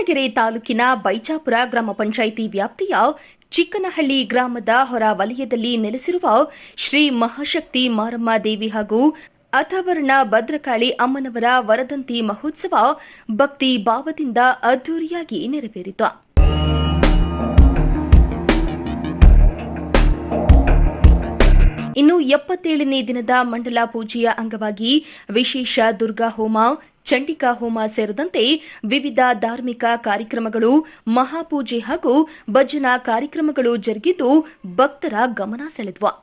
ದಾವಣಗೆರೆ ತಾಲೂಕಿನ ಬೈಚಾಪುರ ಗ್ರಾಮ ಪಂಚಾಯಿತಿ ವ್ಯಾಪ್ತಿಯ ಚಿಕ್ಕನಹಳ್ಳಿ ಗ್ರಾಮದ ಹೊರ ವಲಯದಲ್ಲಿ ನೆಲೆಸಿರುವ ಶ್ರೀ ಮಹಾಶಕ್ತಿ ಮಾರಮ್ಮ ದೇವಿ ಹಾಗೂ ಅಥವರ್ಣ ಭದ್ರಕಾಳಿ ಅಮ್ಮನವರ ವರದಂತಿ ಮಹೋತ್ಸವ ಭಕ್ತಿ ಭಾವದಿಂದ ಅದ್ದೂರಿಯಾಗಿ ನೆರವೇರಿತು. ಇನ್ನು 77ನೇ ದಿನದ ಮಂಡಲ ಪೂಜೆಯ ಅಂಗವಾಗಿ ವಿಶೇಷ ದುರ್ಗಾ ಹೋಮ, ಚಂಡಿಕಾ ಹೋಮ ಸೇರಿದಂತೆ ವಿವಿಧ ಧಾರ್ಮಿಕ ಕಾರ್ಯಕ್ರಮಗಳು, ಮಹಾಪೂಜೆ ಹಾಗೂ ಭಜನಾ ಕಾರ್ಯಕ್ರಮಗಳು ಜರುಗಿದ್ದು ಭಕ್ತರ ಗಮನ ಸೆಳೆದವು.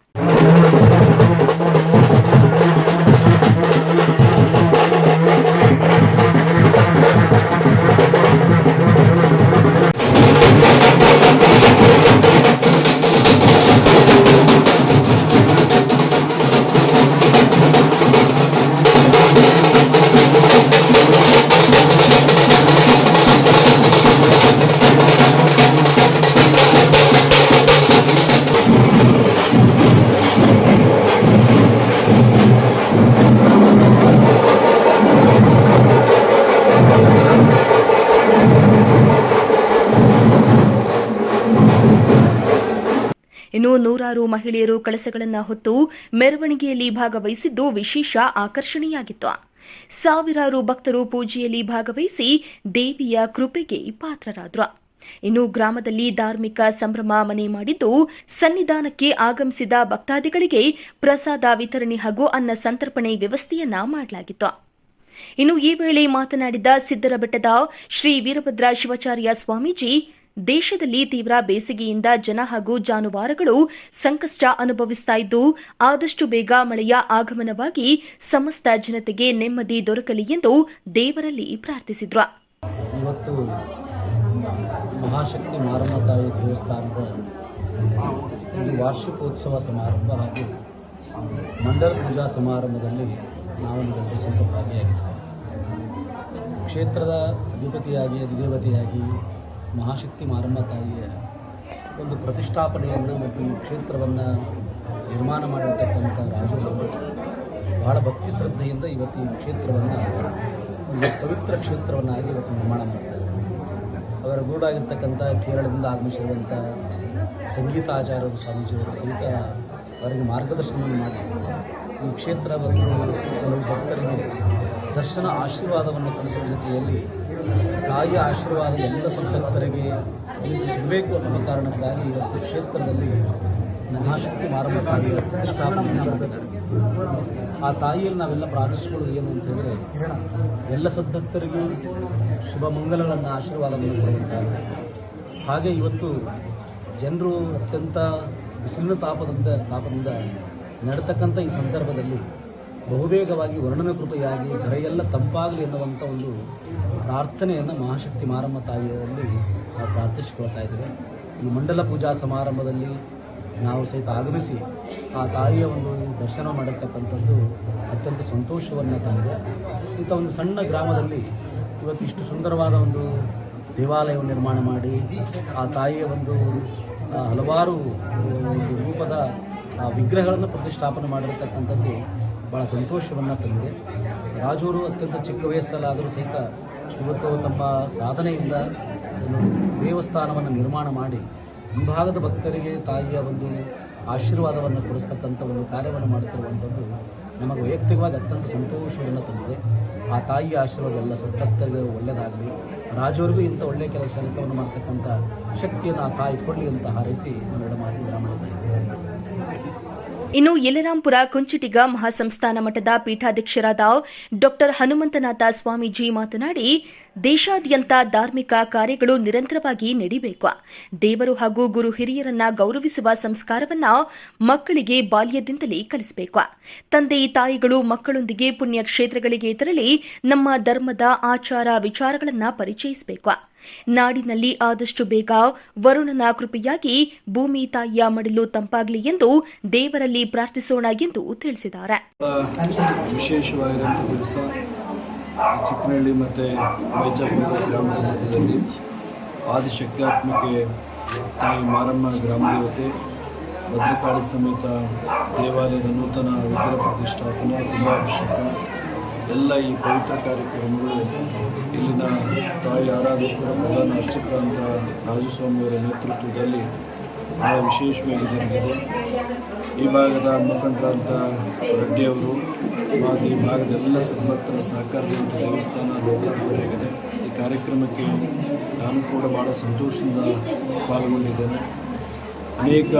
ಇನ್ನು ನೂರಾರು ಮಹಿಳೆಯರು ಕಳಸಗಳನ್ನು ಹೊತ್ತು ಮೆರವಣಿಗೆಯಲ್ಲಿ ಭಾಗವಹಿಸಿದ್ದು ವಿಶೇಷ ಆಕರ್ಷಣೆಯಾಗಿತ್ತು. ಸಾವಿರಾರು ಭಕ್ತರು ಪೂಜೆಯಲ್ಲಿ ಭಾಗವಹಿಸಿ ದೇವಿಯ ಕೃಪೆಗೆ ಪಾತ್ರರಾದರು. ಇನ್ನು ಗ್ರಾಮದಲ್ಲಿ ಧಾರ್ಮಿಕ ಸಂಭ್ರಮ ಮನೆ ಮಾಡಿದ್ದು ಸನ್ನಿಧಾನಕ್ಕೆ ಆಗಮಿಸಿದ ಭಕ್ತಾದಿಗಳಿಗೆ ಪ್ರಸಾದ ವಿತರಣೆ ಹಾಗೂ ಅನ್ನ ಸಂತರ್ಪಣೆ ವ್ಯವಸ್ಥೆಯನ್ನ ಮಾಡಲಾಗಿತ್ತು. ಇನ್ನು ಈ ವೇಳೆ ಮಾತನಾಡಿದ ಸಿದ್ದರಬೆಟ್ಟದ ಶ್ರೀ ವೀರಭದ್ರ ಶಿವಾಚಾರ್ಯ ಸ್ವಾಮೀಜಿ, ದೇಶದಲ್ಲಿ ತೀವ್ರ ಬೇಸಿಗೆಯಿಂದ ಜನ ಹಾಗೂ ಜಾನುವಾರುಗಳು ಸಂಕಷ್ಟ ಅನುಭವಿಸುತ್ತಾ ಇದ್ದು, ಆದಷ್ಟು ಬೇಗ ಮಳೆಯ ಆಗಮನವಾಗಿ ಸಮಸ್ತ ಜನತೆಗೆ ನೆಮ್ಮದಿ ದೊರಕಲಿ ಎಂದು ದೇವರಲ್ಲಿ ಪ್ರಾರ್ಥಿಸಿದರು. ಇವತ್ತು ಮಹಾಶಕ್ತಿ ಮಾರಮ್ಮ ತಾಯಿ ದೇವಸ್ಥಾನದ ವಾರ್ಷಿಕೋತ್ಸವ ಸಮಾರಂಭ ಹಾಗೂ ಮಂಡಲ ಪೂಜಾ ಸಮಾರಂಭದಲ್ಲಿ ನಾವು ನೀವೆಲ್ಲರೂ ಸ್ವಲ್ಪ ಭಾಗಿಯಾಗಿದ್ದೇವೆ. ಕ್ಷೇತ್ರದ ಅಧಿದೇವತೆಯಾಗಿ ಮಹಾಶಕ್ತಿ ಮಾರಮ್ಮ ತಾಯಿಯ ಒಂದು ಪ್ರತಿಷ್ಠಾಪನೆಯನ್ನು ಮತ್ತು ಈ ಕ್ಷೇತ್ರವನ್ನು ನಿರ್ಮಾಣ ಮಾಡಿರ್ತಕ್ಕಂಥ ರಾಜರು ಬಹಳ ಭಕ್ತಿ ಶ್ರದ್ಧೆಯಿಂದ ಇವತ್ತು ಈ ಕ್ಷೇತ್ರವನ್ನು ಒಂದು ಪವಿತ್ರ ಕ್ಷೇತ್ರವನ್ನಾಗಿ ಇವತ್ತು ನಿರ್ಮಾಣ ಮಾಡ್ತಾರೆ. ಅವರ ಗೂಡಾಗಿರ್ತಕ್ಕಂಥ ಕೇರಳದಿಂದ ಆಗಮಿಸಿರುವಂಥ ಸಂಗೀತ ಆಚಾರ್ಯರು ಸ್ವಾಮೀಜಿಯವರು ಸಹಿತ ಅವರಿಗೆ ಮಾರ್ಗದರ್ಶನವನ್ನು ಮಾಡಿ ಈ ಕ್ಷೇತ್ರವನ್ನು ಕೆಲವು ಭಕ್ತರಿಗೆ ದರ್ಶನ ಆಶೀರ್ವಾದವನ್ನು ಕಲಿಸುವ ಜೊತೆಯಲ್ಲಿ ತಾಯಿಯ ಆಶೀರ್ವಾದ ಎಲ್ಲ ಸಂಪತ್ತರಿಗೆ ಸಿಗಬೇಕು ಅನ್ನೋ ಕಾರಣಕ್ಕಾಗಿ ಇವತ್ತು ಕ್ಷೇತ್ರದಲ್ಲಿ ಮಹಾಶಕ್ತಿ ಮಾರಮ್ಮ ತಾಯಿಯ ಪ್ರತಿಷ್ಠಾಪನೆಯನ್ನು ಮಾಡಿದ್ದಾರೆ. ಆ ತಾಯಿಯಲ್ಲಿ ನಾವೆಲ್ಲ ಪ್ರಾರ್ಥಿಸಿಕೊಳ್ಳೋದು ಏನು ಅಂತ ಹೇಳಿದರೆ, ಎಲ್ಲ ಸದ್ಭಕ್ತರಿಗೂ ಶುಭ ಮಂಗಲಗಳನ್ನು ಆಶೀರ್ವಾದವನ್ನು ಕೊಡುವಂತಾಗಿದೆ. ಹಾಗೆ ಇವತ್ತು ಜನರು ಅತ್ಯಂತ ಬಿಸಿಲಿನ ತಾಪದಿಂದ ನಡೆತಕ್ಕಂಥ ಈ ಸಂದರ್ಭದಲ್ಲಿ ಬಹುಬೇಗವಾಗಿ ವರ್ಣನ ಕೃಪೆಯಾಗಿ ಧರೆಯೆಲ್ಲ ತಂಪಾಗಲಿ ಎನ್ನುವಂಥ ಒಂದು ಪ್ರಾರ್ಥನೆಯನ್ನು ಮಹಾಶಕ್ತಿ ಮಾರಮ್ಮ ತಾಯಿಯಲ್ಲಿ ನಾವು ಪ್ರಾರ್ಥಿಸಿಕೊಳ್ತಾ ಇದ್ದೇವೆ. ಈ ಮಂಡಲ ಪೂಜಾ ಸಮಾರಂಭದಲ್ಲಿ ನಾವು ಸಹಿತ ಆಗಮಿಸಿ ಆ ತಾಯಿಯ ಒಂದು ದರ್ಶನ ಮಾಡಿರ್ತಕ್ಕಂಥದ್ದು ಅತ್ಯಂತ ಸಂತೋಷವನ್ನು ತಂದಿದೆ. ಇಂಥ ಒಂದು ಸಣ್ಣ ಗ್ರಾಮದಲ್ಲಿ ಇವತ್ತು ಇಷ್ಟು ಸುಂದರವಾದ ಒಂದು ದೇವಾಲಯವನ್ನು ನಿರ್ಮಾಣ ಮಾಡಿ ಆ ತಾಯಿಯ ಒಂದು ಹಲವಾರು ರೂಪದ ವಿಗ್ರಹಗಳನ್ನು ಪ್ರತಿಷ್ಠಾಪನೆ ಮಾಡಿರ್ತಕ್ಕಂಥದ್ದು ಭಾಳ ಸಂತೋಷವನ್ನು ತಂದಿದೆ. ರಾಜೂರು ಅತ್ಯಂತ ಚಿಕ್ಕ ವಯಸ್ಸಲ್ಲಾದರೂ ಸಹಿತ ಇವತ್ತು ತಮ್ಮ ಸಾಧನೆಯಿಂದ ದೇವಸ್ಥಾನವನ್ನು ನಿರ್ಮಾಣ ಮಾಡಿ ಈ ಭಾಗದ ಭಕ್ತರಿಗೆ ತಾಯಿಯ ಒಂದು ಆಶೀರ್ವಾದವನ್ನು ಕೊಡಿಸ್ತಕ್ಕಂಥ ಒಂದು ಕಾರ್ಯವನ್ನು ಮಾಡುತ್ತಿರುವಂಥದ್ದು ನಮಗೆ ವೈಯಕ್ತಿಕವಾಗಿ ಅತ್ಯಂತ ಸಂತೋಷವನ್ನು ತಂದಿದೆ. ಆ ತಾಯಿಯ ಆಶೀರ್ವಾದ ಎಲ್ಲ ಸದ್ಭಕ್ತರಿಗೆ ಒಳ್ಳೆಯದಾಗಲಿ, ರಾಜವರಿಗೂ ಇಂಥ ಒಳ್ಳೆಯ ಕೆಲಸವನ್ನು ಮಾಡ್ತಕ್ಕಂಥ ಶಕ್ತಿಯನ್ನು ಆ ತಾಯಿ ಕೊಡಲಿ ಅಂತ ಹಾರೈಸಿ ಎರಡು ಮಾತು ಮಾಡ್ತಾ ಇದ್ದಾರೆ. ಇನ್ನು ಯಲರಾಂಪುರ ಕುಂಚಿಟಿಗ ಮಹಾಸಂಸ್ಥಾನ ಮಠದ ಪೀಠಾಧ್ಯಕ್ಷರಾದ ಡಾ ಹನುಮಂತನಾಥ ಸ್ವಾಮೀಜಿ ಮಾತನಾಡಿ, ದೇಶಾದ್ಯಂತ ಧಾರ್ಮಿಕ ಕಾರ್ಯಗಳು ನಿರಂತರವಾಗಿ ನಡೆಯಬೇಕು. ದೇವರು ಹಾಗೂ ಗುರು ಹಿರಿಯರನ್ನ ಗೌರವಿಸುವ ಸಂಸ್ಕಾರವನ್ನ ಮಕ್ಕಳಿಗೆ ಬಾಲ್ಯದಿಂದಲೇ ಕಲಿಸಬೇಕು. ತಂದೆ ತಾಯಿಗಳು ಮಕ್ಕಳೊಂದಿಗೆ ಪುಣ್ಯ ಕ್ಷೇತ್ರಗಳಿಗೆ ತೆರಳಿ ನಮ್ಮ ಧರ್ಮದ ಆಚಾರ ವಿಚಾರಗಳನ್ನು ಪರಿಚಯಿಸಬೇಕು. ನಾಡಿನಲ್ಲಿ ಆದಷ್ಟು ಬೇಗ ವರುಣನ ಕೃಪೆಯಾಗಿ ಭೂಮಿ ತಾಯಿಯ ಮಡಿಲು ತಂಪಾಗಲಿ ಎಂದು ದೇವರಲ್ಲಿ ಪ್ರಾರ್ಥಿಸೋಣ ಎಂದು ತಿಳಿಸಿದ್ದಾರೆ. ವಿಶೇಷವಾಗಿರುವಂಥ ದಿವಸ ಚಿಕ್ಕನಹಳ್ಳಿ ಮತ್ತು ಬೈಚಾಪುರ ಗ್ರಾಮದ ಮಧ್ಯದಲ್ಲಿ ಆದಿಶಕ್ತ್ಯಾತ್ಮಕೆ ತಾಯಿ ಮಾರಮ್ಮ ಗ್ರಾಮ ದೇವತೆ ಭದ್ರಕಾಳಿ ಸಮೇತ ದೇವಾಲಯದ ನೂತನ ವಿಗ್ರಹ ಪ್ರತಿಷ್ಠಾಪನೆ, ಕುಂಭಾಭಿಷೇಕ ಎಲ್ಲ ಈ ಪವಿತ್ರ ಕಾರ್ಯಕ್ರಮಗಳು ಇಲ್ಲಿನ ತಾಯಿ ಆರಾಧಕರ ಪ್ರಧಾನ ಅರ್ಚಕರಾದಂಥ ರಾಜಸ್ವಾಮಿಯವರ ನೇತೃತ್ವದಲ್ಲಿ ಬಹಳ ವಿಶೇಷವಾಗಿ ಜರುಗಿದೆ. ಈ ಭಾಗದ ಮುಖಂಡರಾದಂಥ ರೆಡ್ಡಿಯವರು ಹಾಗೂ ಈ ಭಾಗದ ಎಲ್ಲ ಸದ್ಭಕ್ತರ ಸಹಕಾರದಿಂದ ದೇವಸ್ಥಾನ ಲೋಕಾರ್ಪಣೆಯಾಗಿದೆ. ಈ ಕಾರ್ಯಕ್ರಮಕ್ಕೆ ನಾನು ಕೂಡ ಭಾಳ ಸಂತೋಷದಿಂದ ಪಾಲ್ಗೊಂಡಿದ್ದೇನೆ. ಅನೇಕ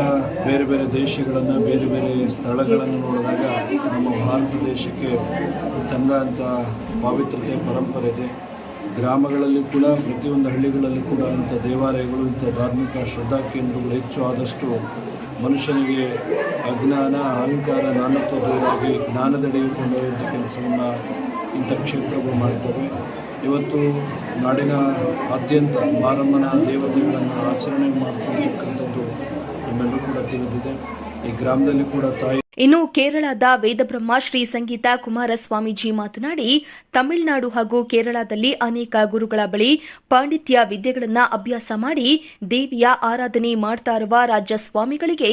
ಬೇರೆ ಬೇರೆ ದೇಶಗಳನ್ನು, ಬೇರೆ ಬೇರೆ ಸ್ಥಳಗಳನ್ನು ನೋಡಿದಾಗ ನಮ್ಮ ಭಾರತ ದೇಶಕ್ಕೆ ತಂದಂಥ ಪಾವಿತ್ರತೆ ಪರಂಪರೆ ಇದೆ. ಗ್ರಾಮಗಳಲ್ಲಿ ಕೂಡ, ಪ್ರತಿಯೊಂದು ಹಳ್ಳಿಗಳಲ್ಲಿ ಕೂಡ ಇಂಥ ದೇವಾಲಯಗಳು, ಇಂಥ ಧಾರ್ಮಿಕ ಶ್ರದ್ಧಾ ಕೇಂದ್ರಗಳು ಹೆಚ್ಚು ಆದಷ್ಟು ಮನುಷ್ಯನಿಗೆ ಅಜ್ಞಾನ, ಅಹಂಕಾರ, ನಾನತ್ವ ದೂರಾಗಿ ಜ್ಞಾನದೆಡೆಗೆ ಕೊಂಡೊಯ್ಯುವಂಥ ಕೆಲಸವನ್ನು ಇಂಥ ಕ್ಷೇತ್ರಗಳು ಮಾಡ್ತವೆ. ಇವತ್ತು ನಾಡಿನ ಆದ್ಯಂತ ಮಾರಮ್ಮನ ದೇವತೆಗಳನ್ನು ಆಚರಣೆ ಮಾಡ್ಕೊಳ್ತಕ್ಕಂಥದ್ದು ನಮ್ಮೆಲ್ಲರೂ ಕೂಡ ತಿಳಿದಿದೆ. ಈ ಗ್ರಾಮದಲ್ಲಿ ಕೂಡ ತಾಯಿ. ಇನ್ನು ಕೇರಳದ ವೇದಬ್ರಹ್ಮ ಶ್ರೀ ಸಂಗೀತ ಕುಮಾರಸ್ವಾಮೀಜಿ ಮಾತನಾಡಿ, ತಮಿಳುನಾಡು ಹಾಗೂ ಕೇರಳದಲ್ಲಿ ಅನೇಕ ಗುರುಗಳ ಬಳಿ ಪಾಂಡಿತ್ಯ ವಿದ್ಯೆಗಳನ್ನು ಅಭ್ಯಾಸ ಮಾಡಿ ದೇವಿಯ ಆರಾಧನೆ ಮಾಡ್ತಾ ಇರುವ ರಾಜ್ಯ ಸ್ವಾಮಿಗಳಿಗೆ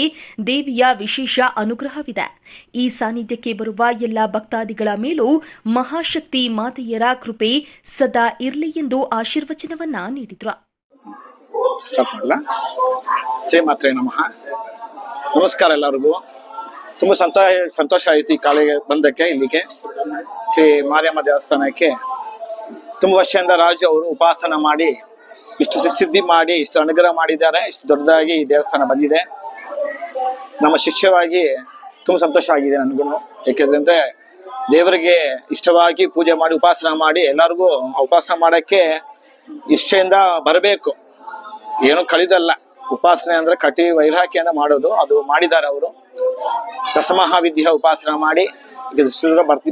ದೇವಿಯ ವಿಶೇಷ ಅನುಗ್ರಹವಿದೆ. ಈ ಸಾನ್ನಿಧ್ಯಕ್ಕೆ ಬರುವ ಎಲ್ಲ ಭಕ್ತಾದಿಗಳ ಮೇಲೂ ಮಹಾಶಕ್ತಿ ಮಾತೆಯರ ಕೃಪೆ ಸದಾ ಇರಲಿ ಎಂದು ಆಶೀರ್ವಚನವನ್ನ ನೀಡಿದ್ರು. ಶ್ರೀಮಾತ್ರೇ ನಮಃ. ನಮಸ್ಕಾರ ಎಲ್ಲರಿಗೂ. ತುಂಬ ಸಂತೋಷ ಆಯಿತು ಈ ಕಾಲಿಗೆ ಬಂದಕ್ಕೆ. ಇಲ್ಲಿಗೆ ಶ್ರೀ ಮಾರಿಯಮ್ಮ ದೇವಸ್ಥಾನಕ್ಕೆ ತುಂಬ ವರ್ಷದಿಂದ ರಾಜು ಅವರು ಉಪಾಸನ ಮಾಡಿ ಇಷ್ಟು ಸಿದ್ಧಿ ಮಾಡಿ ಇಷ್ಟು ಅನುಗ್ರಹ ಮಾಡಿದ್ದಾರೆ. ಇಷ್ಟು ದೊಡ್ಡದಾಗಿ ಈ ದೇವಸ್ಥಾನ ಬಂದಿದೆ. ನಮ್ಮ ಶಿಷ್ಯವಾಗಿ ತುಂಬ ಸಂತೋಷ ಆಗಿದೆ ನನಗೂ. ಏಕೆಂದರೆ ದೇವರಿಗೆ ಇಷ್ಟವಾಗಿ ಪೂಜೆ ಮಾಡಿ ಉಪಾಸನ ಮಾಡಿ ಎಲ್ಲರಿಗೂ ಉಪಾಸನ ಮಾಡೋಕ್ಕೆ ಇಷ್ಟೆಯಿಂದ ಬರಬೇಕು. ಏನೂ ಕಳಿದಲ್ಲ. ಉಪಾಸನೆ ಅಂದರೆ ಕಟಿ ವೈರಾಗ್ಯದಿಂದ ಮಾಡೋದು. ಅದು ಮಾಡಿದ್ದಾರೆ ಅವರು. ದಶಮಹಾವಿದ್ಯೆ ಉಪಾಸನ ಮಾಡಿ ಈಗ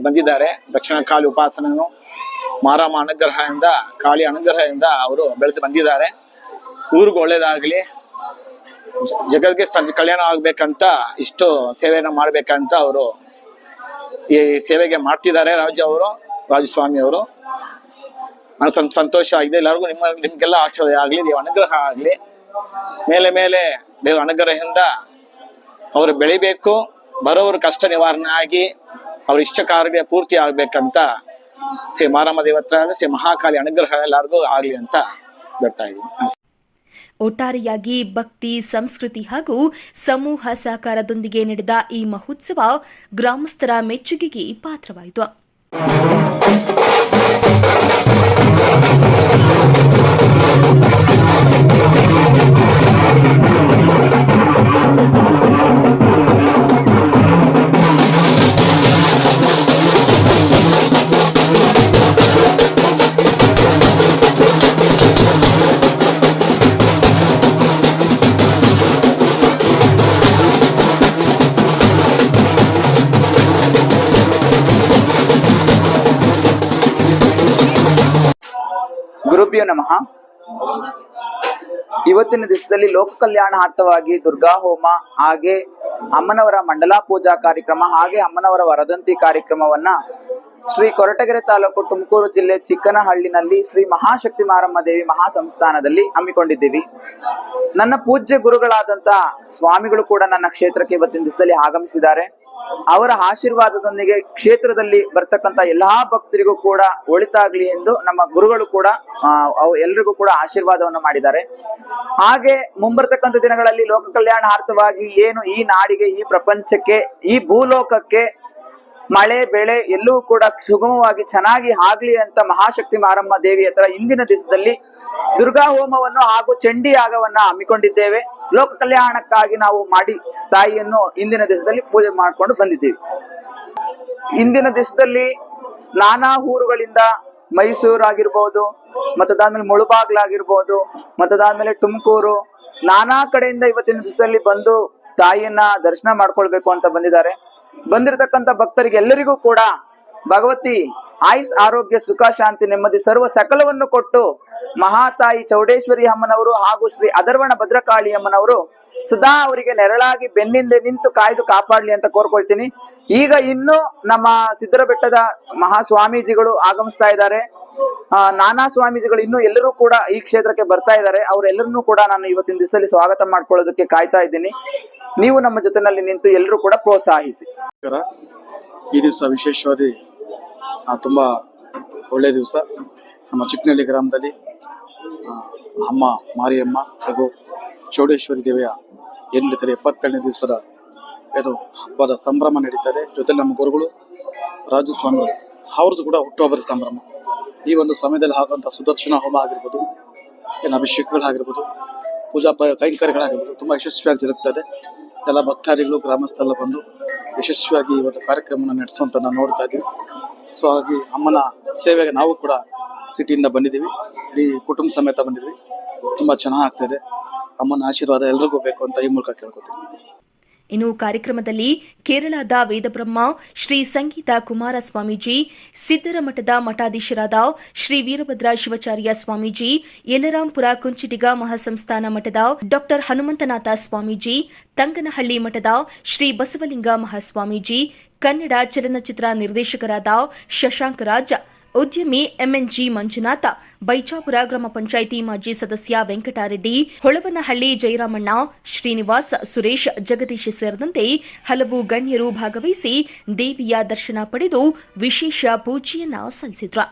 ಬಂದಿದ್ದಾರೆ. ದಕ್ಷಿಣ ಕಾಳಿ ಉಪಾಸನೆಯನ್ನು ಮಾರಮ್ಮ ಅನುಗ್ರಹದಿಂದ, ಕಾಳಿ ಅನುಗ್ರಹದಿಂದ ಅವರು ಬೆಳೆದು ಬಂದಿದ್ದಾರೆ. ಊರಿಗೆ ಒಳ್ಳೇದಾಗಲಿ, ಜಗತ್ತಿಗೆ ಕಲ್ಯಾಣ ಆಗ್ಬೇಕಂತ ಇಷ್ಟು ಸೇವೆಯನ್ನು ಮಾಡ್ಬೇಕಂತ ಅವರು ಈ ಸೇವೆಗೆ ಮಾಡ್ತಿದ್ದಾರೆ. ರಾಜಸ್ವಾಮಿ ಅವರು. ನಂಗೆ ಸಂತೋಷ ಆಗಿದೆ. ಎಲ್ಲರಿಗೂ ನಿಮ್ಗೆಲ್ಲ ಆಶೀರ್ವಾದ ಆಗಲಿ, ದೇವ ಅನುಗ್ರಹ ಆಗಲಿ. ಮೇಲೆ ಮೇಲೆ ದೇವರ ಅನುಗ್ರಹದಿಂದ ಅವರು ಬೆಳಿಬೇಕು. ಬರೋವ್ರ ಕಷ್ಟ ನಿವಾರಣೆ ಆಗಿ ಅವ್ರ ಇಷ್ಟ ಕಾರ್ಯ ಪೂರ್ತಿ ಆಗ್ಬೇಕಂತ ಶ್ರೀ ಮಾರಮ್ಮ ದೇವತ್ರ ಶ್ರೀ ಮಹಾಕಾಳಿ ಅನುಗ್ರಹ ಎಲ್ಲರಿಗೂ ಆಗಲಿ ಅಂತ ಬೇಡ್ತಾ ಇದ್ದೀನಿ. ಒಟ್ಟಾರೆಯಾಗಿ ಭಕ್ತಿ, ಸಂಸ್ಕೃತಿ ಹಾಗೂ ಸಮೂಹ ಸಹಕಾರದೊಂದಿಗೆ ನಡೆದ ಈ ಮಹೋತ್ಸವ ಗ್ರಾಮಸ್ಥರ ಮೆಚ್ಚುಗೆಗೆ ಪಾತ್ರವಾಯಿತು. ಗುರುಭ್ಯೋ ನಮಃ. ಇವತ್ತಿನ ದಿವಸದಲ್ಲಿ ಲೋಕ ಕಲ್ಯಾಣಾರ್ಥವಾಗಿ ದುರ್ಗಾ ಹೋಮ, ಹಾಗೆ ಅಮ್ಮನವರ ಮಂಡಲಾ ಪೂಜಾ ಕಾರ್ಯಕ್ರಮ, ಹಾಗೆ ಅಮ್ಮನವರ ವರದಂತಿ ಕಾರ್ಯಕ್ರಮವನ್ನ ಶ್ರೀ ಕೊರಟಗೆರೆ ತಾಲೂಕು ತುಮಕೂರು ಜಿಲ್ಲೆ ಚಿಕ್ಕನಹಳ್ಳಿನಲ್ಲಿ ಶ್ರೀ ಮಹಾಶಕ್ತಿ ಮಾರಮ್ಮ ದೇವಿ ಮಹಾಸಂಸ್ಥಾನದಲ್ಲಿ ಹಮ್ಮಿಕೊಂಡಿದ್ದೀವಿ. ನನ್ನ ಪೂಜ್ಯ ಗುರುಗಳಾದಂತ ಸ್ವಾಮಿಗಳು ಕೂಡ ನನ್ನ ಕ್ಷೇತ್ರಕ್ಕೆ ಇವತ್ತಿನ ದಿವಸದಲ್ಲಿ ಆಗಮಿಸಿದ್ದಾರೆ. ಅವರ ಆಶೀರ್ವಾದದೊಂದಿಗೆ ಕ್ಷೇತ್ರದಲ್ಲಿ ಬರ್ತಕ್ಕಂಥ ಎಲ್ಲಾ ಭಕ್ತರಿಗೂ ಕೂಡ ಒಳಿತಾಗ್ಲಿ ಎಂದು ನಮ್ಮ ಗುರುಗಳು ಕೂಡ ಎಲ್ರಿಗೂ ಕೂಡ ಆಶೀರ್ವಾದವನ್ನು ಮಾಡಿದ್ದಾರೆ. ಹಾಗೆ ಮುಂಬರ್ತಕ್ಕಂಥ ದಿನಗಳಲ್ಲಿ ಲೋಕ ಕಲ್ಯಾಣಾರ್ಥವಾಗಿ ಏನು ಈ ನಾಡಿಗೆ, ಈ ಪ್ರಪಂಚಕ್ಕೆ, ಈ ಭೂಲೋಕಕ್ಕೆ ಮಳೆ ಬೆಳೆ ಎಲ್ಲವೂ ಕೂಡ ಸುಗಮವಾಗಿ ಚೆನ್ನಾಗಿ ಆಗ್ಲಿ ಅಂತ ಮಹಾಶಕ್ತಿ ಮಾರಮ್ಮ ದೇವಿ ಹತ್ರ ಇಂದಿನ ದಿವಸದಲ್ಲಿ ದುರ್ಗಾ ಹೋಮವನ್ನು ಹಾಗೂ ಚಂಡಿ ಯಾಗವನ್ನ ಹಮ್ಮಿಕೊಂಡಿದ್ದೇವೆ. ಲೋಕ ಕಲ್ಯಾಣಕ್ಕಾಗಿ ನಾವು ಮಾಡಿ ತಾಯಿಯನ್ನು ಇಂದಿನ ದಿವಸದಲ್ಲಿ ಪೂಜೆ ಮಾಡಿಕೊಂಡು ಬಂದಿದ್ದೇವೆ. ಇಂದಿನ ದಿವಸದಲ್ಲಿ ನಾನಾ ಊರುಗಳಿಂದ ಮೈಸೂರು ಆಗಿರ್ಬೋದು, ಮತ್ತದಾದ್ಮೇಲೆ ಮುಳುಬಾಗ್ಲಾಗಿರ್ಬೋದು, ಮತ್ತದಾದ್ಮೇಲೆ ತುಮಕೂರು, ನಾನಾ ಕಡೆಯಿಂದ ಇವತ್ತಿನ ದಿವಸದಲ್ಲಿ ಬಂದು ತಾಯಿಯನ್ನ ದರ್ಶನ ಮಾಡ್ಕೊಳ್ಬೇಕು ಅಂತ ಬಂದಿದ್ದಾರೆ. ಬಂದಿರತಕ್ಕಂತ ಭಕ್ತರಿಗೆ ಎಲ್ಲರಿಗೂ ಕೂಡ ಭಗವತಿ ಆಯುಸ್, ಆರೋಗ್ಯ, ಸುಖ, ಶಾಂತಿ, ನೆಮ್ಮದಿ ಸರ್ವ ಸಕಲವನ್ನು ಕೊಟ್ಟು ಮಹಾತಾಯಿ ಚೌಡೇಶ್ವರಿ ಅಮ್ಮನವರು ಹಾಗೂ ಶ್ರೀ ಅದರ್ವಣ ಭದ್ರಕಾಳಿ ಅಮ್ಮನವರು ಸದಾ ಅವರಿಗೆ ನೆರಳಾಗಿ ಬೆನ್ನಿಂದೆ ನಿಂತು ಕಾಯ್ದು ಕಾಪಾಡ್ಲಿ ಅಂತ ಕೋರ್ಕೊಳ್ತೀನಿ. ಈಗ ಇನ್ನು ನಮ್ಮ ಸಿದ್ದರ ಬೆಟ್ಟದ ಮಹಾಸ್ವಾಮೀಜಿಗಳು ಆಗಮಿಸ್ತಾ ಇದ್ದಾರೆ. ನಾನಾ ಸ್ವಾಮೀಜಿಗಳು ಇನ್ನು ಎಲ್ಲರೂ ಕೂಡ ಈ ಕ್ಷೇತ್ರಕ್ಕೆ ಬರ್ತಾ ಇದ್ದಾರೆ. ಅವರೆಲ್ಲರನ್ನೂ ಕೂಡ ನಾನು ಇವತ್ತಿನ ದಿವಸದಲ್ಲಿ ಸ್ವಾಗತ ಮಾಡ್ಕೊಳ್ಳೋದಕ್ಕೆ ಕಾಯ್ತಾ ಇದ್ದೀನಿ. ನೀವು ನಮ್ಮ ಜೊತೆನಲ್ಲಿ ನಿಂತು ಎಲ್ಲರೂ ಕೂಡ ಪ್ರೋತ್ಸಾಹಿಸಿ. ಈ ದಿವಸ ವಿಶೇಷವಾಗಿ ತುಂಬ ಒಳ್ಳೆಯ ದಿವಸ. ನಮ್ಮ ಚಿಕ್ಕನಹಳ್ಳಿ ಗ್ರಾಮದಲ್ಲಿ ಅಮ್ಮ ಮಾರಿಯಮ್ಮ ಹಾಗೂ ಚೌಡೇಶ್ವರಿ ದೇವಿಯ 872ನೇ ದಿವಸದ ಏನು ಹಬ್ಬದ ಸಂಭ್ರಮ ನಡೀತಾರೆ. ಜೊತೆಲಿ ನಮ್ಮ ಗುರುಗಳು ರಾಜು ಸ್ವಾಮಿಗಳು ಅವ್ರದ್ದು ಕೂಡ ಹುಟ್ಟುಹಬ್ಬದ ಸಂಭ್ರಮ. ಈ ಒಂದು ಸಮಯದಲ್ಲಿ ಆಗುವಂಥ ಸುದರ್ಶನ ಹೋಮ ಆಗಿರ್ಬೋದು, ಏನು ಅಭಿಷೇಕಗಳಾಗಿರ್ಬೋದು, ಪೂಜಾ ಕೈಂಕರ್ಯಗಳಾಗಿರ್ಬೋದು ತುಂಬ ಯಶಸ್ವಿಯಾಗಿ ಜರುಗ್ತದೆ. ಎಲ್ಲ ಭಕ್ತಾದಿಗಳು ಗ್ರಾಮಸ್ಥರೆಲ್ಲ ಬಂದು ಯಶಸ್ವಿಯಾಗಿ ಈ ಒಂದು ಕಾರ್ಯಕ್ರಮವನ್ನು ನಡೆಸುವಂತ ನಾವು ನೋಡ್ತಾ ಇದ್ದೀವಿ. ಸೊ ಹಾಗೆ ಅಮ್ಮನ ಸೇವೆಗೆ ನಾವು ಕೂಡ ಸಿಟಿಯಿಂದ ಬಂದಿದ್ದೀವಿ, ಇಡೀ ಕುಟುಂಬ ಸಮೇತ ಬಂದಿದ್ವಿ. ತುಂಬ ಚೆನ್ನಾಗಿ ಆಗ್ತಾಯಿದೆ. ಅಮ್ಮನ ಆಶೀರ್ವಾದ ಎಲ್ರಿಗೂ ಬೇಕು ಅಂತ ಈ ಮೂಲಕ ಕೇಳ್ಕೊತೀವಿ. ಇನ್ನು ಕಾರ್ಯಕ್ರಮದಲ್ಲಿ ಕೇರಳದ ವೇದಬ್ರಹ್ಮ ಶ್ರೀ ಸಂಗೀತ ಕುಮಾರ ಸ್ವಾಮೀಜಿ, ಸಿದ್ದರಮಠದ ಮಠಾಧೀಶರಾದ ಶ್ರೀ ವೀರಭದ್ರ ಶಿವಾಚಾರ್ಯ ಸ್ವಾಮೀಜಿ, ಯಲ್ಲರಾಂಪುರ ಕುಂಚಿಟಿಗ ಮಹಾಸಂಸ್ಥಾನ ಮಠದ ಡಾ ಹನುಮಂತನಾಥ ಸ್ವಾಮೀಜಿ, ತಂಗನಹಳ್ಳಿ ಮಠದ ಶ್ರೀ ಬಸವಲಿಂಗ ಮಹಾಸ್ವಾಮೀಜಿ, ಕನ್ನಡ ಚಲನಚಿತ್ರ ನಿರ್ದೇಶಕರಾದ ಶಶಾಂಕ ರಾಜ್, ಉದ್ಯಮಿ ಎಂಎನ್ಜಿ ಮಂಜುನಾಥ, ಬೈಚಾಪುರ ಗ್ರಾಮ ಪಂಚಾಯಿತಿ ಮಾಜಿ ಸದಸ್ಯ ವೆಂಕಟರೆಡ್ಡಿ, ಹೊಳವನಹಳ್ಳಿ ಜಯರಾಮಣ್ಣ, ಶ್ರೀನಿವಾಸ್, ಸುರೇಶ್, ಜಗದೀಶ್ ಸೇರಿದಂತೆ ಹಲವು ಗಣ್ಯರು ಭಾಗವಹಿಸಿ ದೇವಿಯ ದರ್ಶನ ಪಡೆದು ವಿಶೇಷ ಪೂಜೆಯನ್ನ ಸಲ್ಲಿಸಿದ್ರು.